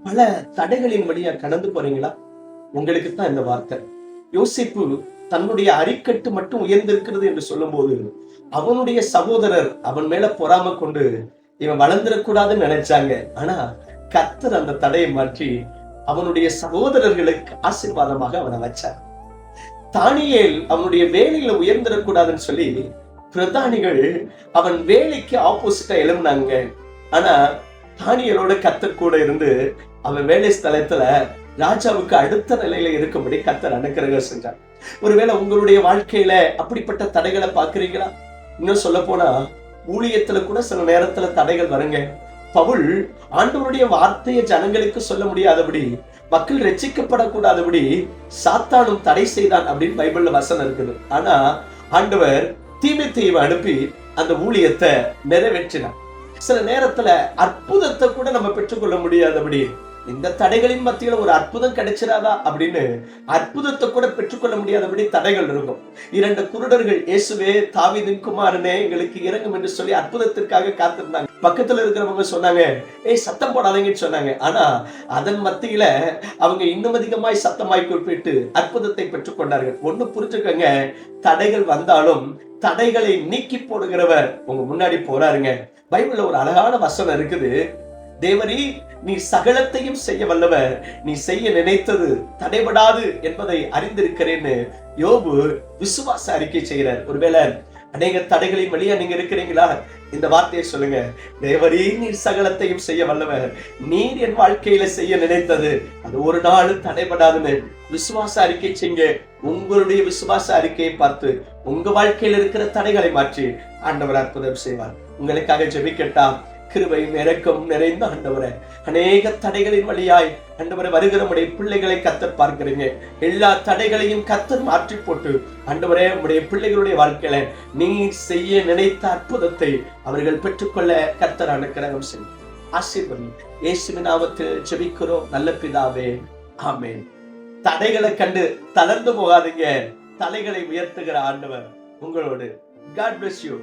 பல தடைகளின் வழியா கடந்து போறீங்களா? உங்களுக்கு தான் இந்த வார்த்தை. யோசேப்பு தன்னுடைய அரிக்கட்டு மட்டும் உயர்ந்திருக்கிறது என்று சொல்லும் போது, அவனுடைய சகோதரர் அவன் மேல பொறாமை கொண்டு இவன் வளர்ந்துடக்கூடாதுன்னு நினைச்சாங்க. ஆனா கர்த்தர் அந்த தடையை மாற்றி அவனுடைய சகோதரர்களுக்கு ஆசீர்வாதமாக அவனை வச்சார். தானியேல் அவனுடைய வேலையில உயர்ந்திடக்கூடாதுன்னு சொல்லி பிரதானிகள் அவன் வேலைக்கு ஆப்போசிட்டா எழும்பினாங்க. ஆனா தானியேலோட கர்த்தர் கூட இருந்து அவன் வேலை ஸ்தலத்துல ராஜாவுக்கு அடுத்த நிலையில இருக்கும்படி கர்த்தர் அனுக்கிரகம் செஞ்சார். ஒருவேளை உங்களுடைய வாழ்க்கையில அப்படிப்பட்ட தடைகளை பாக்குறீங்களா? இன்னும் சொல்ல போனா ஊழியத்துல கூட சில நேரத்துல தடைகள் வருங்க. பவுல் ஆண்டவருடைய வார்த்தையை ஜனங்களுக்கு சொல்ல முடியாதபடி, மக்கள் ரட்சிக்கப்படக்கூடாதபடி சாத்தானும் தடை செய்தான் அப்படின்னு பைபிள்ல வசனம் இருக்குது. ஆனா ஆண்டவர் தீமோத்தேயுவை அனுப்பி அந்த ஊழியத்தை நிறைவேற்றினார். சில நேரத்துல அற்புதத்தை கூட நம்ம பெற்றுக்கொள்ள முடியாதபடி, இந்த தடைகளின் மத்தியில ஒரு அற்புதம் கிடைச்சிடாதா அப்படின்னு அற்புதத்தை கூட பெற்றுக்கொள்ள முடியாதபடி தடைகள் இருக்கும். 2 குருடர்கள் இயேசுவே தாவீதின் குமாரனே எங்களுக்கு இறங்கும் என்று சொல்லி அற்புதத்திற்காக காத்திருந்தாங்க. பக்கத்துல இருக்கிறவங்க சொன்னாங்க, ஏய் சத்தம் போடாதீங்கன்னு சொன்னாங்க. ஆனா அதன் மத்தியில அவங்க இன்னும் அதிகமாய் சத்தமாய் குறிப்பிட்டு அற்புதத்தை பெற்றுக்கொண்டார்கள். ஒண்ணு புரிஞ்சுக்கங்க, தடைகள் வந்தாலும் தடைகளை நீக்கி போடுகிறவர் உங்க முன்னாடி போறாருங்க. பைபிள்ல ஒரு அழகான வசனம் இருக்குது. தேவரீ நீ சகலத்தையும் செய்ய வல்லவர், நீ செய்ய நினைத்தது தடைபடாது என்பதை அறிந்திருக்கிறேன்னு யோபு விசுவாச அறிக்கை செய்கிறார். ஒருவேளை அநேக தடைகளின் வழியா நீங்க இருக்கிறீங்களா? இந்த வார்த்தையை சொல்லுங்க, தேவரீ நீர் சகலத்தையும் செய்ய வல்லவர், நீர் என் வாழ்க்கையில செய்ய நினைத்தது அது ஒரு நாள் தடைபடாதுன்னு விசுவாச அறிக்கை செய்யுங்க. உங்களுடைய விசுவாச அறிக்கையை பார்த்து உங்க வாழ்க்கையில் இருக்கிற தடைகளை மாற்றி ஆண்டவர் அற்புதம் செய்வார். உங்களுக்காக ஜெபிக்கட்டா? கிருபையும் இரக்கமும் நிறைந்த ஆண்டவரே, அநேக தடைகளின் வழியாய் ஆண்டவரே வருகிற உடைய பிள்ளைகளை கர்த்தர் பார்க்கிறீங்க. எல்லா தடைகளையும் கர்த்தர் மாற்றி போட்டு ஆண்டவரே உடைய பிள்ளைகளுடைய வாழ்க்கையில நீ செய்ய நினைத்த அற்புதத்தை அவர்கள் பெற்றுக்கொள்ள கர்த்தர் அனுக்கிரகம் செய்யும். ஆசீர்வதி இயேசுவின் நாமத்தில் ஜெபிக்கிறோம் நல்ல பிதாவே, ஆமென். தடைகளை கண்டு தளர்ந்து போகாதீங்க. தலைகளை உயர்த்துகிற ஆண்டவர் உங்களோடு. God bless you.